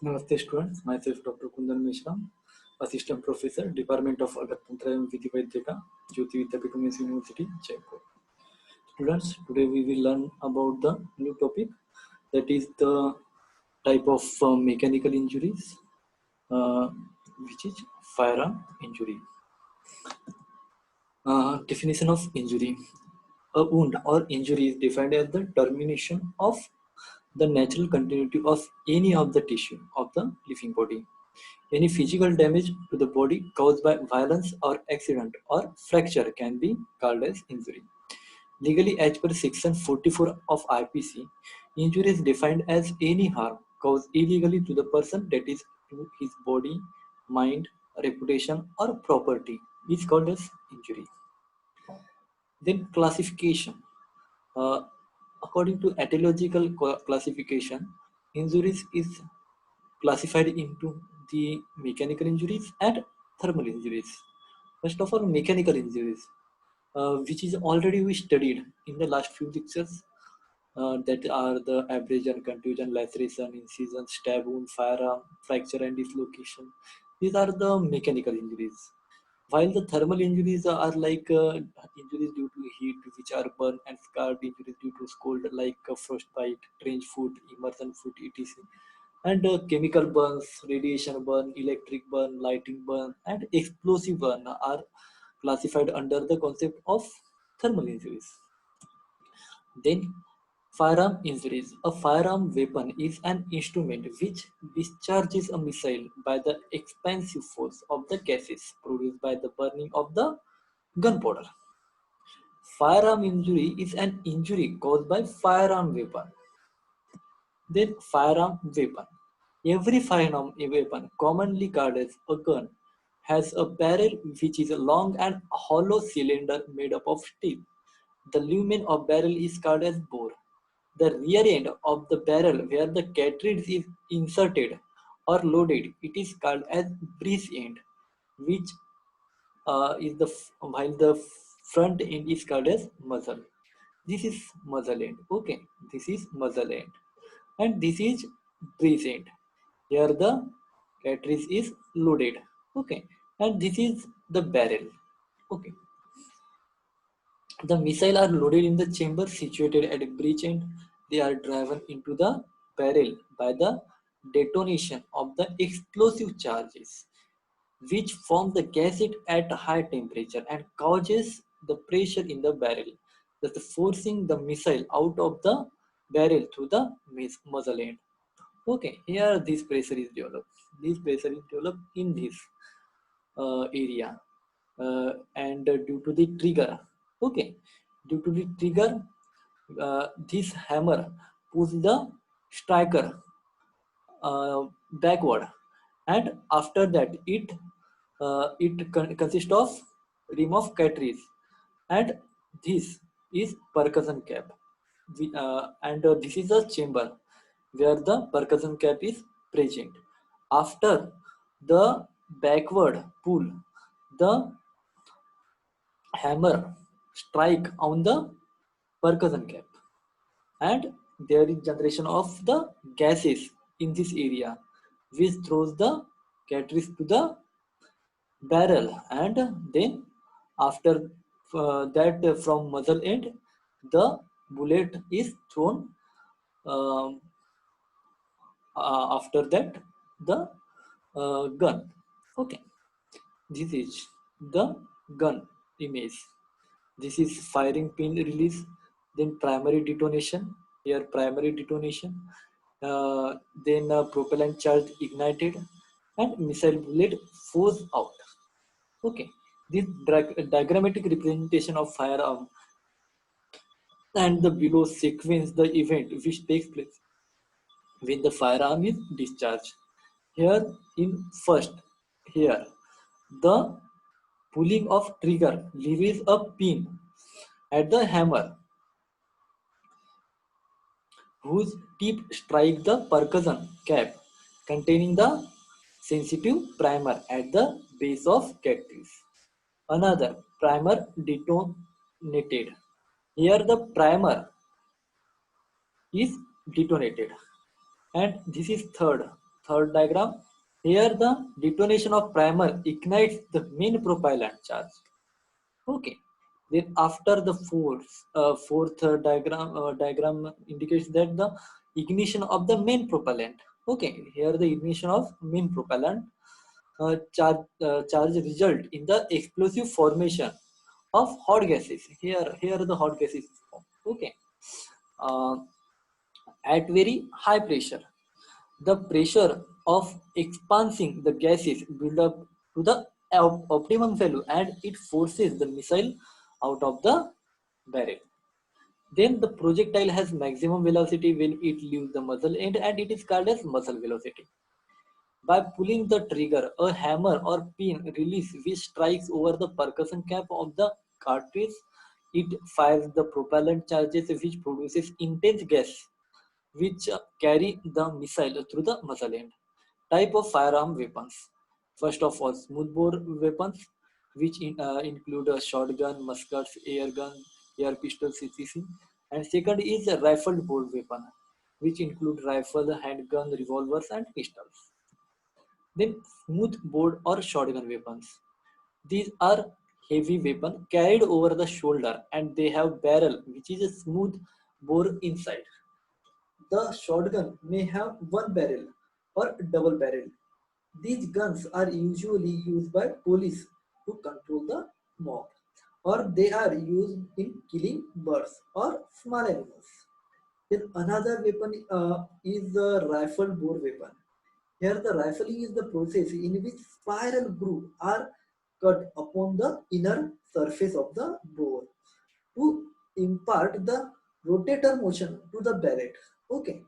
Namaste students, myself Dr. Kundan Mishra, Assistant Professor, Department of Agattantra and Vidhi Vaidyaka, Jyoti Vidyapeeth Women's University, Jaipur. Students, today we will learn about the new topic, that is the type of mechanical injuries, uh, which is firearm injury. Definition of injury. A wound or injury is defined as the termination of the natural continuity of any of the tissue of the living body. Any physical damage to the body caused by violence or accident or fracture can be called as injury. Legally, as per section 44 of IPC, injury is defined as any harm caused illegally to the person, that is to his body, mind, reputation or property, is called as injury. Then classification. Uh, According to etiological classification, injuries is classified into the mechanical injuries and thermal injuries. First of all, mechanical injuries, which is already we studied in the last few lectures, that are the abrasion, contusion, laceration, incision, stab wound, firearm, fracture and dislocation. These are the mechanical injuries. While the thermal injuries are like injuries due to heat, which are burn and scarred injuries due to cold, like frostbite, trench foot, immersion foot, etc. And chemical burns, radiation burn, electric burn, lighting burn, and explosive burn are classified under the concept of thermal injuries. Then, firearm injuries. A firearm weapon is an instrument which discharges a missile by the expansive force of the gases produced by the burning of the gunpowder. Firearm injury is an injury caused by firearm weapon. Then firearm weapon. Every firearm weapon, commonly called as a gun, has a barrel which is a long and hollow cylinder made up of steel. The lumen of barrel is called as bore. The rear end of the barrel where the cartridge is inserted or loaded, it is called as breech end, which is while the front end is called as muzzle. This is muzzle end. Okay, this is muzzle end, and this is breech end. Here the cartridge is loaded. Okay, and this is the barrel. Okay, the missiles are loaded in the chamber situated at a breech end. They are driven into the barrel by the detonation of the explosive charges, which form the gasket at high temperature and causes the pressure in the barrel, thus forcing the missile out of the barrel through the muzzle end. Okay, here this pressure is developed. This pressure is developed in this area, and due to the trigger. Okay, due to the trigger, this hammer pulls the striker backward, and after that it consists of rim of cartridge, and this is percussion cap. And this is a chamber where the percussion cap is present. After the backward pull, the hammer strike on the percussion cap, and there is generation of the gases in this area, which throws the cartridge to the barrel, and then after that, from muzzle end the bullet is thrown. um, After that, the gun. Okay, this is the gun image. This is firing pin release, then primary detonation. Here primary detonation, then propellant charge ignited, and missile bullet forced out. Okay, this diagrammatic representation of firearm and the below sequence the event which takes place when the firearm is discharged. Here in first, here the pulling of trigger leaves a pin at the hammer whose tip strikes the percussion cap containing the sensitive primer at the base of cartridge. Another primer detonated. Here the primer is detonated, and this is third. Third diagram. Here the detonation of primer ignites the main propellant charge. Okay. Then after the fourth diagram indicates that the ignition of the main propellant. Okay. Here the ignition of main propellant charge result in the explosive formation of hot gases. Here the hot gases is formed. Okay. Uh, at very high pressure, the pressure of expanding the gases build up to the optimum value and it forces the missile out of the barrel. Then the projectile has maximum velocity when it leaves the muzzle end and it is called as muzzle velocity. By pulling the trigger, a hammer or pin release which strikes over the percussion cap of the cartridge. It fires the propellant charges which produces intense gas which carry the missile through the muzzle end. Type of firearm weapons. First of all, smoothbore weapons, which include a shotgun, muskets, air gun, air pistol, CCC. And second is a rifled bore weapon, which include rifle, handgun, revolvers, and pistols. Then smooth bore or shotgun weapons. These are heavy weapon carried over the shoulder and they have barrel which is a smooth bore inside. The shotgun may have one barrel or double barrel. These guns are usually used by police to control the mob, or they are used in killing birds or small animals. Then another weapon is the rifle bore weapon. Here the rifling is the process in which spiral grooves are cut upon the inner surface of the bore to impart the rotator motion to the barrel. Okay.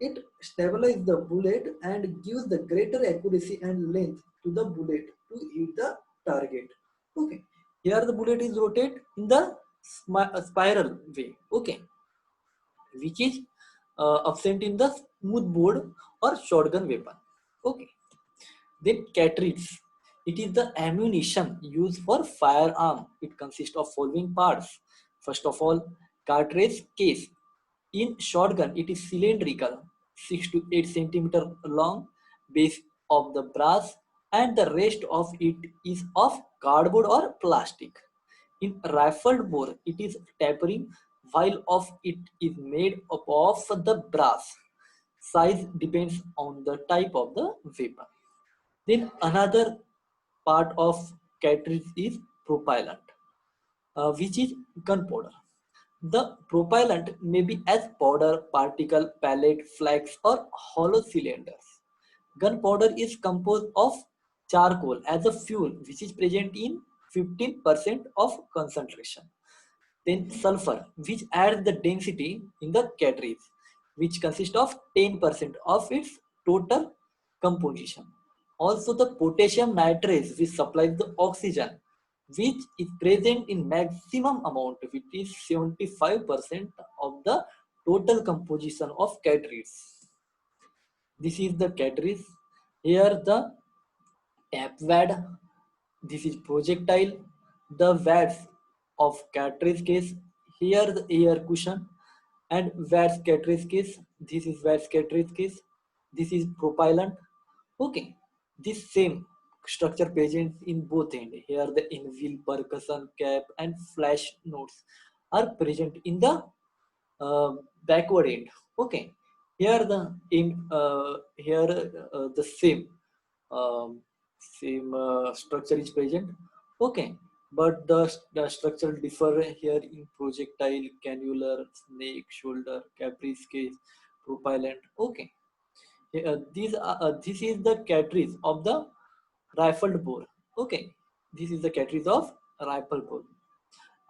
It stabilizes the bullet and gives the greater accuracy and length to the bullet to hit the target. Okay. Here the bullet is rotated in the spiral way. Okay. Which is absent in the smooth bore or shotgun weapon. Okay. Then cartridge. It is the ammunition used for firearm. It consists of following parts. First of all, cartridge case. In shotgun, it is cylindrical, 6 to 8 centimeter long, base of the brass, and the rest of it is of cardboard or plastic. In rifled bore, it is tapering, while of it is made up of the brass. Size depends on the type of the weapon. Then another part of cartridge is propellant, which is gunpowder. The propellant may be as powder, particle, pellet, flax, or hollow cylinders. Gunpowder is composed of charcoal as a fuel, which is present in 15% of concentration. Then sulfur, which adds the density in the cartridge, which consists of 10% of its total composition. Also, the potassium nitrate, which supplies the oxygen, which is present in maximum amount, which is 75% of the total composition of cartridge. This is the cartridge. Here the tap wad. This is projectile. The wads of cartridge case. Here the air cushion and wads cartridge case. This is wads cartridge case. This is propellant. Okay, this same structure present in both end. Here the in-wheel percussion cap and flash notes are present in the uh, backward end. Okay, here the same structure is present. Okay, but the structure differ here in projectile, cannular, snake, shoulder, caprice case, propellant. Okay, this is the cartridge of the rifled bore. Okay, this is the cartridge of rifle bore,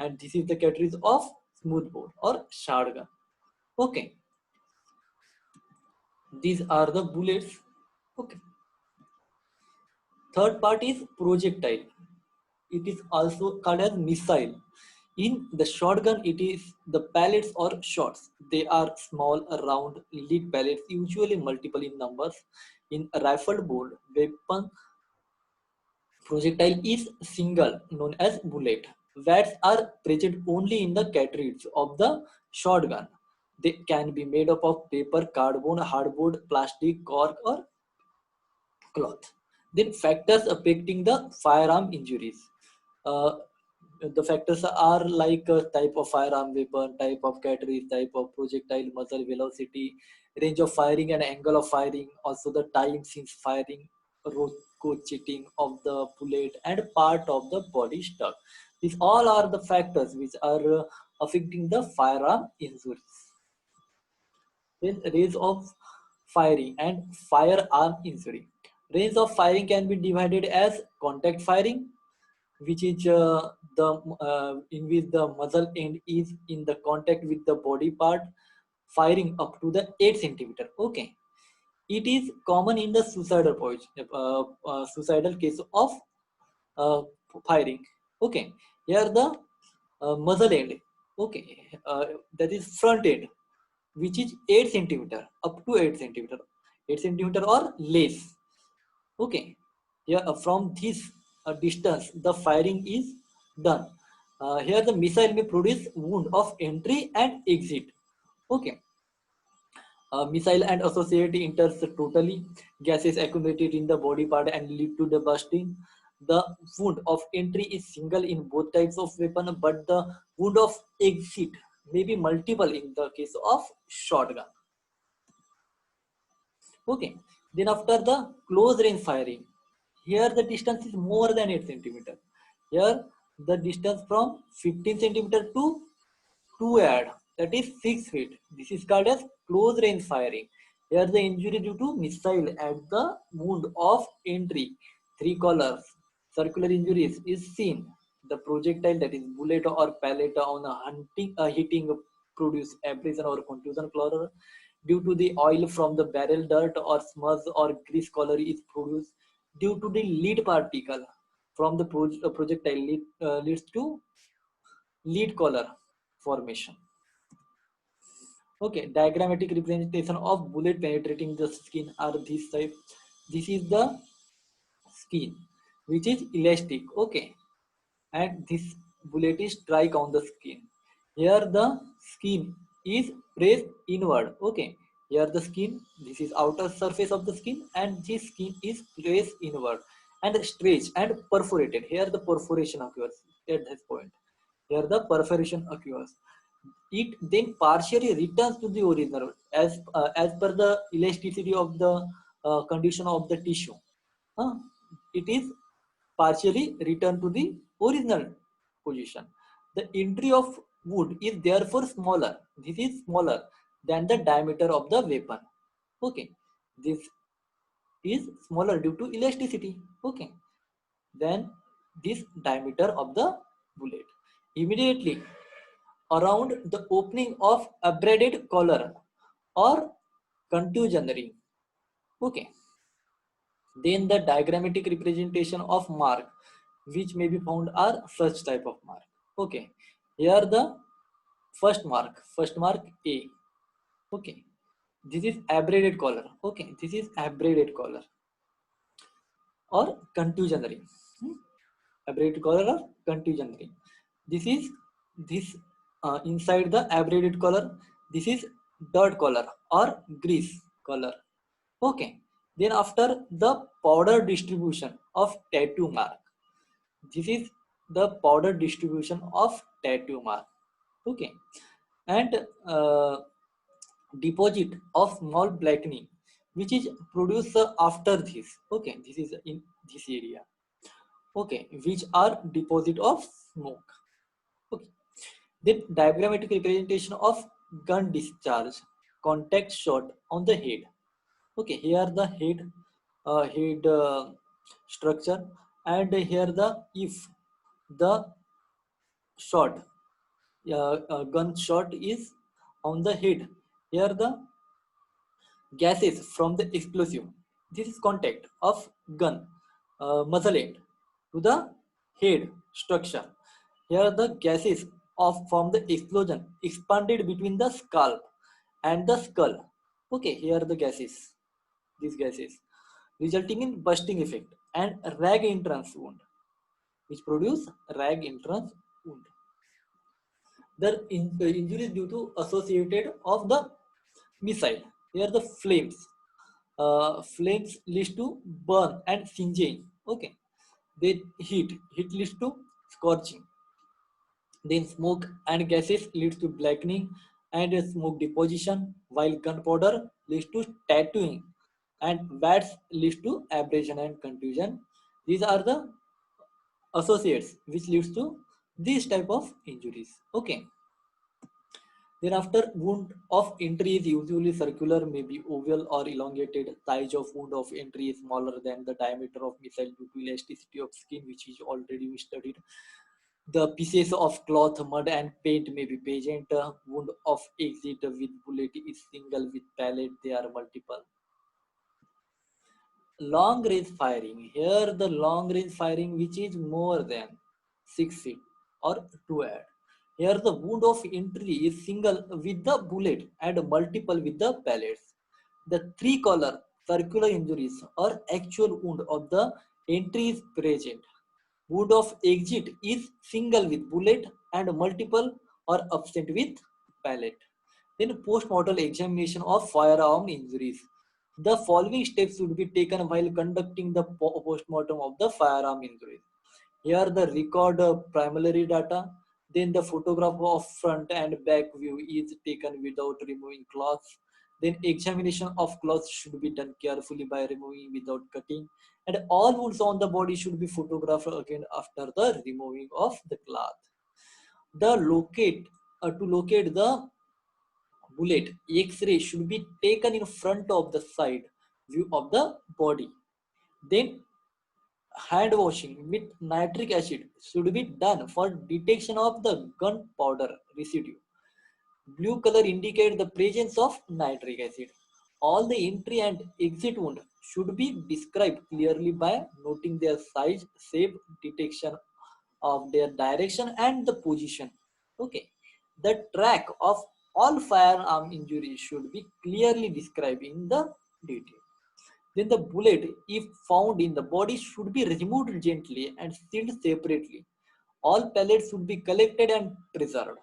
and this is the cartridge of smooth bore or shotgun. Okay, these are the bullets. Okay, third part is projectile. It is also called as missile. In the shotgun, it is the pellets or shots. They are small, round, lead pellets, usually multiple in numbers. In a rifled bore weapon, projectile is single, known as bullet. Wads are present only in the cartridge of the shotgun. They can be made up of paper, cardboard, hardboard, plastic, cork, or cloth. Then factors affecting the firearm injuries. Uh, the factors are like type of firearm weapon, type of cartridge, type of projectile, muzzle velocity, range of firing and angle of firing, also the time since firing, cheating of the bullet, and part of the body struck. These all are the factors which are affecting the firearm injuries. Then range of firing and firearm injury. Range of firing can be divided as contact firing, which is the in which the muzzle end is in the contact with the body part, firing up to the 8 centimeter. Okay, it is common in the suicidal case of uh, firing. Okay, here the muzzle end. Okay, that is front end, which is 8 centimeter up to 8 centimeter, 8 centimeter or less. Okay, here from this distance the firing is done. Here the missile may produce wound of entry and exit. Okay, missile and associated enters totally, gases accumulated in the body part and lead to the bursting. The wound of entry is single in both types of weapon, but the wound of exit may be multiple in the case of shotgun. Okay, then after the close range firing, here the distance is more than 8 centimeter. Here the distance from 15 centimeter to 2 yard, that is 6 feet. This is called as close range firing. Here the injury due to missile at the wound of entry, 3 colors, circular injuries is seen. The projectile, that is bullet or pellet on a hitting produce abrasion or contusion color. Due to the oil from the barrel, dirt or smudge or grease color is produced. Due to the lead particle from the projectile leads to lead color formation. Okay, diagrammatic representation of bullet penetrating the skin are this type. This is the skin, which is elastic. Okay, and this bullet is strike on the skin. Here the skin is pressed inward. Okay, here the skin, this is outer surface of the skin, and this skin is pressed inward and stretched and perforated. Here the perforation occurs at this point. Here the perforation occurs. It then partially returns to the original as per the elasticity of the condition of the tissue. Uh, it is partially returned to the original position. The entry of wood is therefore smaller. This is smaller than the diameter of the weapon. Okay, this is smaller due to elasticity. Okay, then this diameter of the bullet. Immediately around the opening of abraded collar or contusion ring. Okay. Then the diagrammatic representation of mark which may be found are such type of mark. Okay. Here the first mark A. Okay. This is abraded collar. Okay. This is abraded collar or contusion ring. Abraded collar or contusion ring. This is this inside the abraded collar. This is dirt collar or grease collar. Okay. Then after the powder distribution of tattoo mark. This is the powder distribution of tattoo mark. Okay. And deposit of small blackening which is produced after this. Okay. This is in this area. Okay. Which are deposit of smoke. Okay. Then diagrammatic representation of gun discharge, contact shot on the head. Okay, here the head structure, and here the if the shot gun shot is on the head, here the gases from the explosive, this is contact of gun muzzle end to the head structure. Here the gases of from the explosion expanded between the scalp and the skull. Okay, here the gases, these gases, resulting in bursting effect and rag entrance wound, which produce rag entrance wound. The injuries due to associated of the missile. Here the flames. Flames leads to burn and singeing. Okay. Then heat leads to scorching. Then smoke and gases leads to blackening and smoke deposition, while gunpowder leads to tattooing and wax leads to abrasion and contusion. These are the associates which leads to these type of injuries. Okay. Thereafter, wound of entry is usually circular, maybe oval or elongated. Size of wound of entry is smaller than the diameter of missile due to elasticity of skin, which is already we studied. The pieces of cloth, mud, and paint may be pageant. Wound of exit with bullet is single, with pellet they are multiple. Long range firing. Here the long range firing which is more than 6 feet or 2 ad. Here the wound of entry is single with the bullet and multiple with the pellets. The three color circular injuries or actual wound of the entry is present. Wound of exit is single with bullet and multiple or absent with pellet. Then post-mortem examination of firearm injuries. The following steps should be taken while conducting the post-mortem of the firearm injuries. Here the record primary data, then the photograph of front and back view is taken without removing cloths. Then examination of cloths should be done carefully by removing without cutting. And all wounds on the body should be photographed again after the removing of the cloth. To locate the bullet, X-ray should be taken in front of the side view of the body. Then hand washing with nitric acid should be done for detection of the gunpowder residue. Blue color indicates the presence of nitric acid. All the entry and exit wound should be described clearly by noting their size, shape, detection of their direction and the position. Okay. The track of all firearm injuries should be clearly described in the detail. Then the bullet, if found in the body, should be removed gently and sealed separately. All pellets should be collected and preserved.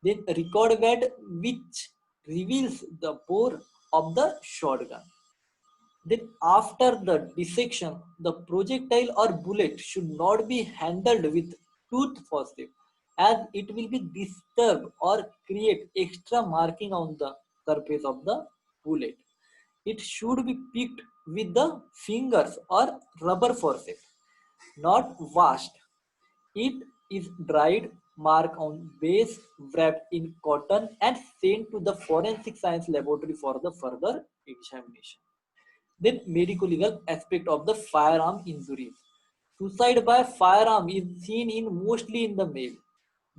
Then record bed which reveals the bore of the shotgun. Then after the dissection, the projectile or bullet should not be handled with tooth forceps as it will be disturbed or create extra marking on the surface of the bullet. It should be picked with the fingers or rubber forceps, not washed. It is dried, marked on base, wrapped in cotton, and sent to the forensic science laboratory for the further examination. Then medico-legal aspect of the firearm injuries. Suicide by firearm is seen in mostly in the male.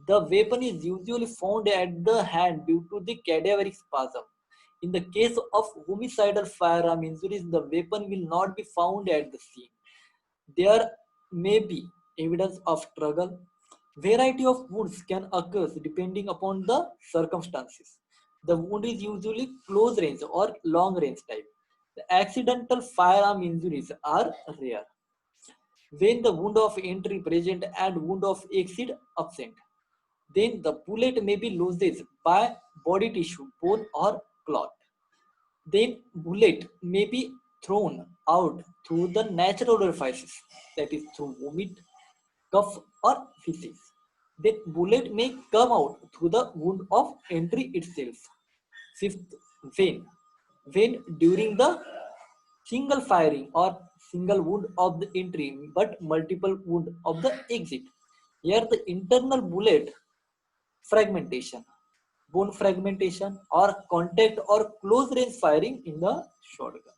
The weapon is usually found at the hand due to the cadaveric spasm. In the case of homicidal firearm injuries, the weapon will not be found at the scene. There may be evidence of struggle. Variety of wounds can occur depending upon the circumstances. The wound is usually close range or long range type. The accidental firearm injuries are rare. When the wound of entry present and wound of exit absent, then the bullet may be lodged by body tissue, bone or cloth. Then bullet may be thrown out through the natural orifices, that is through vomit, cough or feces. Then bullet may come out through the wound of entry itself. Fifth, vein. Vein during the single firing or single wound of the entry but multiple wound of the exit. Here the internal bullet fragmentation, bone fragmentation or contact or close range firing in the shotgun.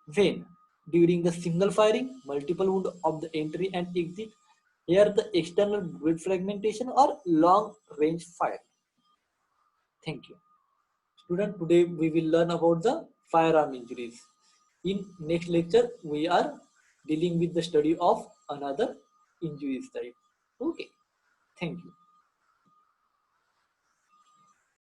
Vein during the single firing, multiple wound of the entry and exit. Here the external bullet fragmentation or long range fire. Thank you. Student, today we will learn about the firearm injuries. In next lecture, we are dealing with the study of another injuries type. Okay. Thank you.